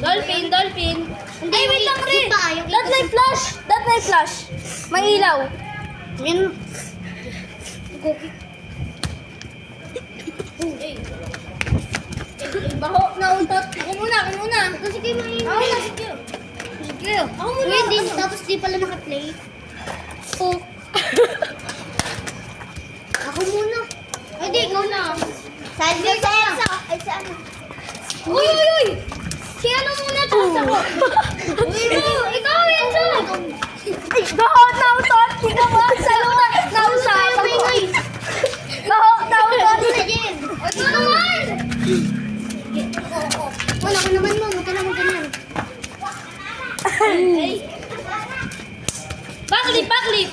Dolphin, dolphin. Ay, wait lang, Re. That may flash. That may flash. May ilaw. Yan. Baho, nautot. Ako muna. Kasi kayo maingay. Ako na, sige. Sige. Ako muna. Wait, tapos di pala naka-play. Oh. Ako muna. Ay, di, ikaw na. Saan ka sa Elsa? Ay, saan? Uy! Si ano muna, tapos ako. Uy, ikaw, Elsa. Ay, baho, nautot. Ikaw ba? Saluna. Nausap. Baho, nautot. Ikaw naman! Wala ka naman mo, huwag ka naman ganyan. Backflip. Backflip.